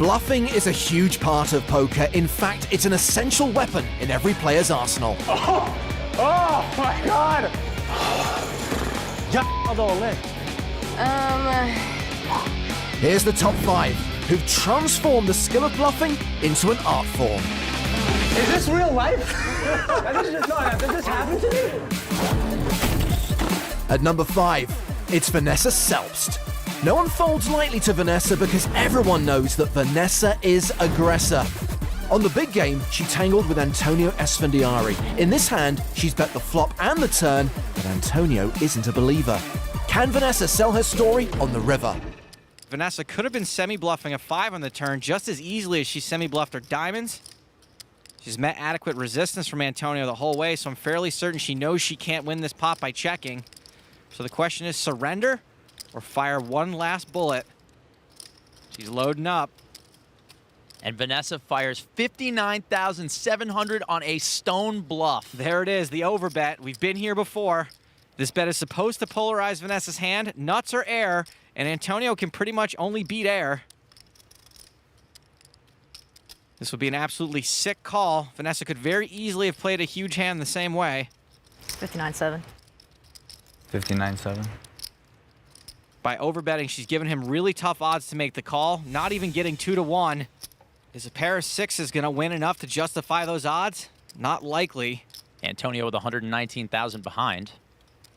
Bluffing is a huge part of poker. In fact, it's an essential weapon in every player's arsenal. Oh my God! Here's the top 5 who've transformed the skill of bluffing into an art form. Is this real life? Did this happen to me? At number 5, it's Vanessa Selbst. No one folds lightly to Vanessa because everyone knows that Vanessa is aggressor. On the big game, she tangled with Antonio Esfandiari. In this hand, she's bet the flop and the turn, but Antonio isn't a believer. Can Vanessa sell her story on the river? Vanessa could have been semi-bluffing a 5 on the turn just as easily as she semi-bluffed her diamonds. She's met adequate resistance from Antonio the whole way, so I'm fairly certain she knows she can't win this pot by checking. So the question is surrender or fire one last bullet. She's loading up. And Vanessa fires 59,700 on a stone bluff. There it is, the overbet. We've been here before. This bet is supposed to polarize Vanessa's hand, nuts or air, and Antonio can pretty much only beat air. This would be an absolutely sick call. Vanessa could very easily have played a huge hand the same way. 59-7. 59-7. By overbetting, she's given him really tough odds to make the call, not even getting 2-1. Is a pair of 6s going to win enough to justify those odds? Not likely. Antonio with 119,000 behind.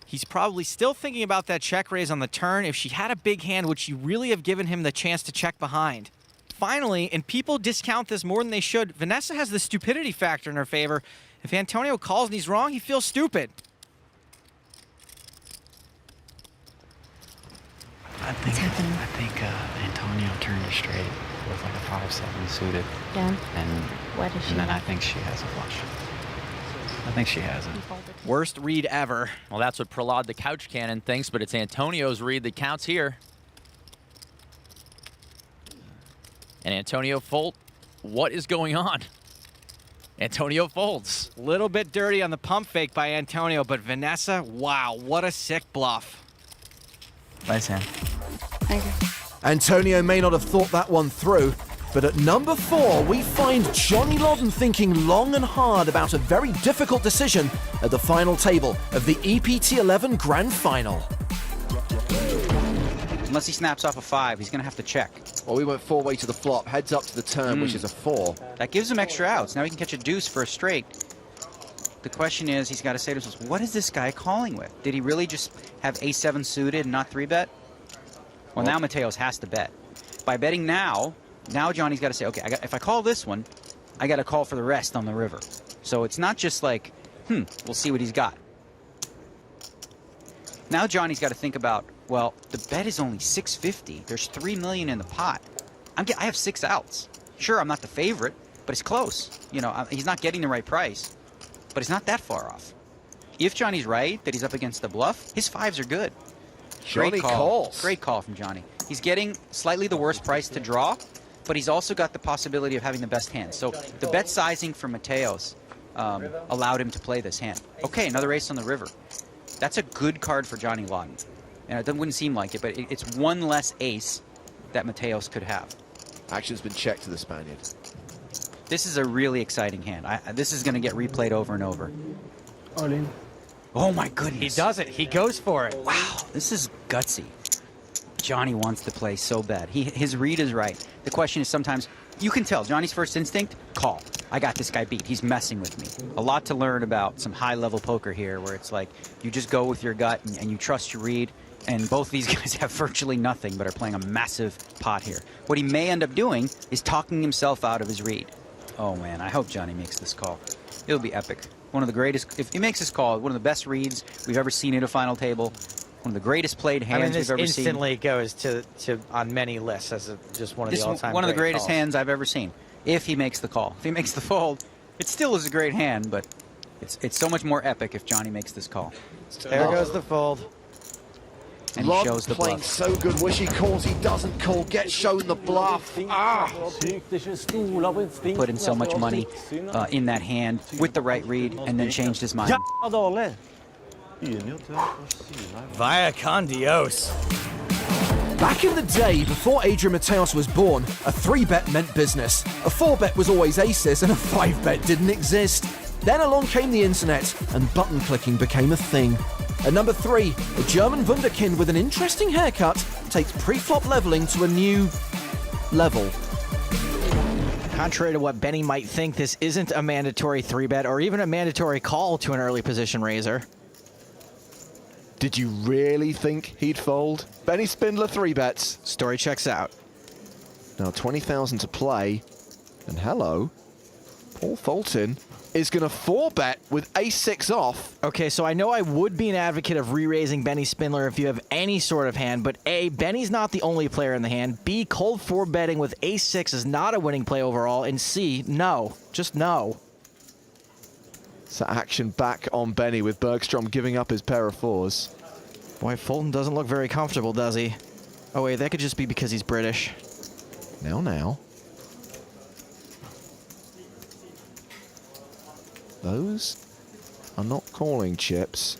He's probably still thinking about that check raise on the turn. If she had a big hand, would she really have given him the chance to check behind? Finally, and people discount this more than they should, Vanessa has the stupidity factor in her favor. If Antonio calls and he's wrong, he feels stupid. I think Antonio turned her straight with like a 5-7 suited. Yeah. And What is she? then I think she has a flush. I think she has it. Worst read ever. Well, that's what Prahlad the Couch Cannon thinks, but it's Antonio's read that counts here. And Antonio what is going on? Antonio folds. Little bit dirty on the pump fake by Antonio, but Vanessa, wow, what a sick bluff. Nice hand. Thank you. Antonio may not have thought that one through, but at number 4, we find Johnny Lodden thinking long and hard about a very difficult decision at the final table of the EPT 11 Grand Final. Unless he snaps off a 5, he's going to have to check. Well, we went 4-way to the flop, heads up to the turn, which is a 4. That gives him extra outs. Now he can catch a deuce for a straight. The question is, he's got to say to himself, what is this guy calling with? Did he really just have A7 suited and not 3-bet? Well, now Mateos has to bet. By betting now Johnny's got to say, okay, if I call this one, I got to call for the rest on the river. So it's not just like, we'll see what he's got. Now Johnny's got to think about, well, the bet is only 650. There's $3 million in the pot. I have 6 outs. Sure, I'm not the favorite, but it's close. You know, he's not getting the right price, but it's not that far off. If Johnny's right that he's up against the bluff, his 5s are good. Johnny calls. Great call from Johnny. He's getting slightly the worst price to draw, but he's also got the possibility of having the best hand. So the bet sizing for Mateos allowed him to play this hand. Okay, another ace on the river. That's a good card for Johnny Lodden. And it wouldn't seem like it, but it's one less ace that Mateos could have. Action's been checked to the Spaniard. This is a really exciting hand. This is going to get replayed over and over. All in. Oh my goodness. He does it. He goes for it. Wow, this is gutsy. Johnny wants to play so bad. His read is right. The question is sometimes, you can tell, Johnny's first instinct, call. I got this guy beat. He's messing with me. A lot to learn about some high-level poker here where it's like you just go with your gut and you trust your read, and both these guys have virtually nothing but are playing a massive pot here. What he may end up doing is talking himself out of his read. Oh, man, I hope Johnny makes this call. It'll be epic. One of the greatest, if he makes this call, one of the best reads we've ever seen at a final table. One of the greatest played hands we've ever seen. Instantly goes to on many lists as just one of the all-time one of the greatest calls. hands I've ever seen. If he makes the call, if he makes the fold, it still is a great hand, but it's so much more epic if Johnny makes this call. There goes the fold. And he shows the playing bluff. so good. Wish he calls, he doesn't call. Gets shown the bluff. Put in so much money in that hand with the right read, and then changed his mind. Vaya con Dios. Back in the day, before Adrian Mateos was born, a 3-bet meant business. A 4-bet was always aces, and a 5-bet didn't exist. Then along came the internet, and button clicking became a thing. At number 3, a German wunderkind with an interesting haircut takes pre-flop leveling to a new level. Contrary to what Benny might think, this isn't a mandatory 3-bet or even a mandatory call to an early position raiser. Did you really think he'd fold? Benny Spindler 3-bets. Story checks out. Now 20,000 to play. And hello, Paul Fulton is going to 4-bet with ace-6 off. Okay, so I know I would be an advocate of re-raising Benny Spindler if you have any sort of hand, but A, Benny's not the only player in the hand. B, cold 4-betting with ace-6 is not a winning play overall. And C, no. Just no. So action back on Benny with Bergstrom giving up his pair of 4s. Boy, Fulton doesn't look very comfortable, does he? Oh wait, that could just be because he's British. Now. Those are not calling chips.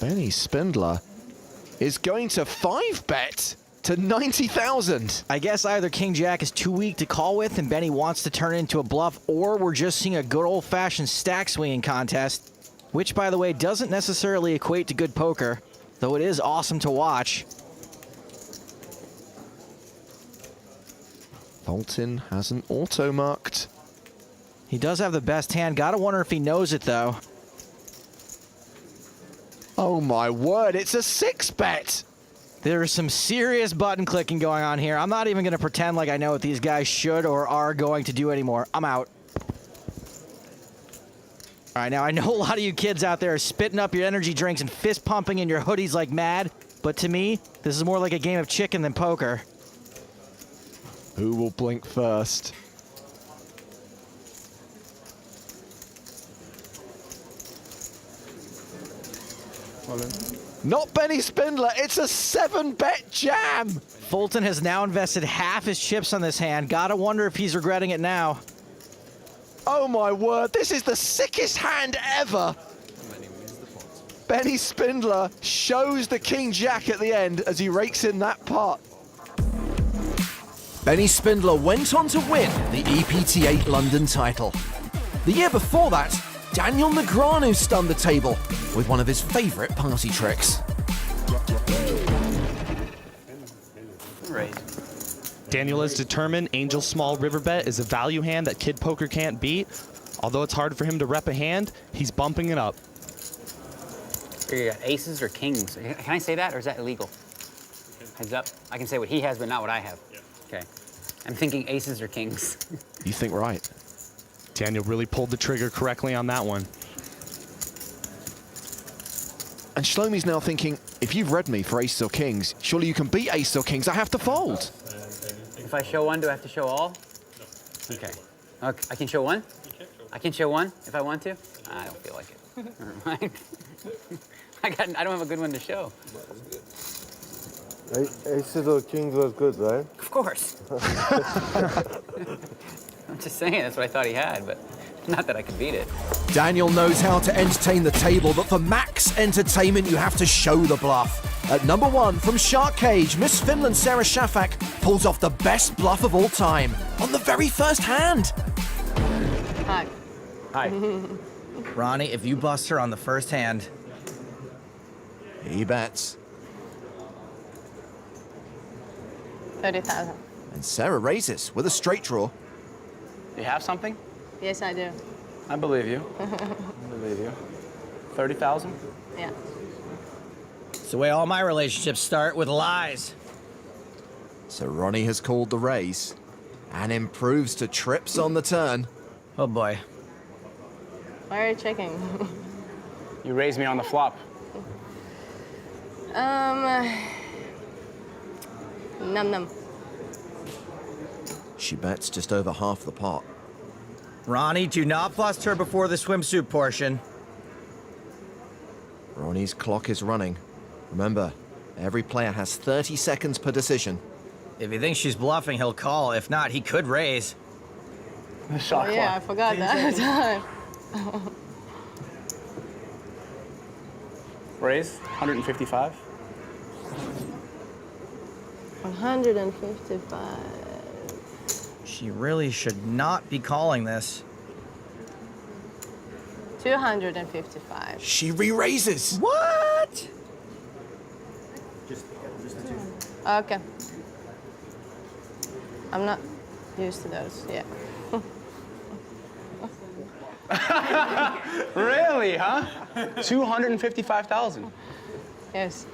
Benny Spindler is going to 5-bet to 90,000. I guess either King Jack is too weak to call with and Benny wants to turn it into a bluff, or we're just seeing a good old-fashioned stack swinging contest, which, by the way, doesn't necessarily equate to good poker, though it is awesome to watch. Fulton has an auto-marked. He does have the best hand. Gotta wonder if he knows it, though. Oh my word, it's a 6-bet. There is some serious button clicking going on here. I'm not even going to pretend like I know what these guys should or are going to do anymore. I'm out. All right, now I know a lot of you kids out there are spitting up your energy drinks and fist pumping in your hoodies like mad, but to me, this is more like a game of chicken than poker. Who will blink first? Not Benny Spindler, it's a 7-bet jam! Fulton has now invested half his chips on this hand. Gotta wonder if he's regretting it now. Oh my word, this is the sickest hand ever! Benny Spindler shows the King Jack at the end as he rakes in that pot. Benny Spindler went on to win the EPT8 London title. The year before that, Daniel Negreanu stunned the table with one of his favorite party tricks. Daniel is determined Angel Small River Bet is a value hand that Kid Poker can't beat. Although it's hard for him to rep a hand, he's bumping it up. You got aces or kings? Can I say that, or is that illegal? Heads up. I can say what he has, but not what I have. Yeah. Okay. I'm thinking aces or kings. You think right. Daniel really pulled the trigger correctly on that one. And Shlomi's now thinking, if you've read me for aces or kings, surely you can beat aces or kings. I have to fold. If I show one, do I have to show all? No. Okay. I can show one? I can show one if I want to? I don't feel like it. Never mind. I don't have a good one to show. Aces or kings was good, right? Of course. I'm just saying, that's what I thought he had, but not that I could beat it. Daniel knows how to entertain the table, but for max entertainment, you have to show the bluff. At number 1, from Shark Cage, Miss Finland Sarah Shafak pulls off the best bluff of all time on the very first hand. Hi. Hi. Ronnie, if you bust her on the first hand... He bets. 30,000. And Sarah raises with a straight draw. You have something? Yes, I do. I believe you. I believe you. 30,000? Yeah. It's the way all my relationships start, with lies. So Ronnie has called the raise and improves to trips on the turn. Oh boy. Why are you checking? You raised me on the flop. Num. She bets just over half the pot. Ronnie, do not bust her before the swimsuit portion. Ronnie's clock is running. Remember, every player has 30 seconds per decision. If he thinks she's bluffing, he'll call. If not, he could raise. The shot Oh, yeah, I forgot that. Raise, 155. 155. She really should not be calling this. 255. She re-raises. What? Okay. I'm not used to those, yeah. Really, huh? 255,000. Yes.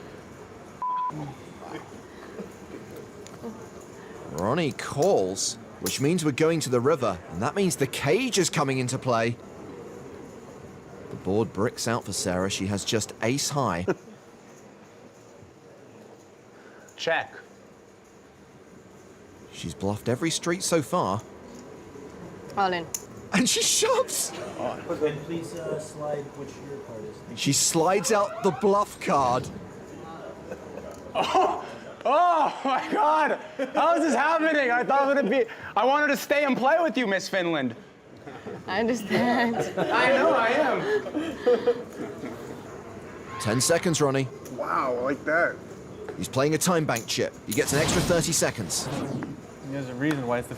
Ronnie calls, which means we're going to the river, and that means the cage is coming into play. The board bricks out for Sarah. She has just ace high. Check. She's bluffed every street so far. All in. And she shoves! Please slide which your card is. She slides out the bluff card. Oh my God! How is this happening? I thought it would be. I wanted to stay and play with you, Miss Finland. I understand. I know I am. 10 seconds, Ronnie. Wow, I like that. He's playing a time bank chip. He gets an extra 30 seconds. There's a reason why it's the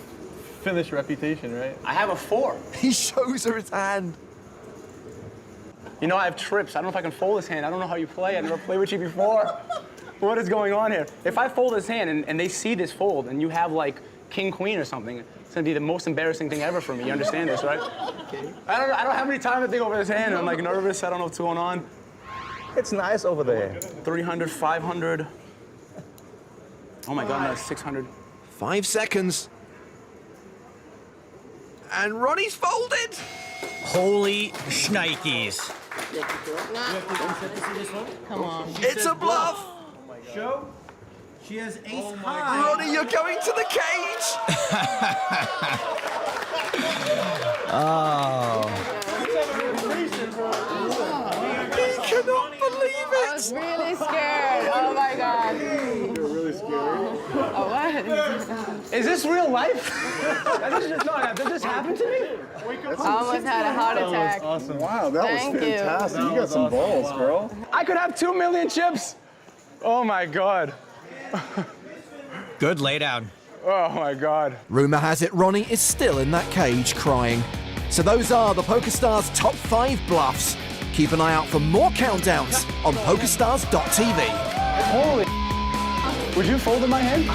Finnish reputation, right? I have a 4. He shows her his hand. You know, I have trips. I don't know if I can fold this hand. I don't know how you play. I never played with you before. What is going on here? If I fold this hand and they see this fold and you have like king, queen or something, it's gonna be the most embarrassing thing ever for me. You understand this, right? I don't have any time to think over this hand. I'm like nervous. I don't know what's going on. It's nice over there. 300, 500. Oh my God, no, 600. 5 seconds. And Ronnie's folded. Holy shnikes. Come on. It's a bluff. Show. She has ace high. Ronnie, you're going to the cage. Oh. He cannot believe I was it. really scared. Oh my God. You're really scared. Oh, what? Is this real life? Did this happen to me? I almost had a heart attack. Awesome. Wow, that Thank was you. fantastic. You got some balls, girl. I could have 2 million chips. Oh my God. Good laydown. Oh my God. Rumor has it Ronnie is still in that cage crying. So those are the PokerStars top 5 bluffs. Keep an eye out for more countdowns on PokerStars.tv. Holy. Would you fold in my hand?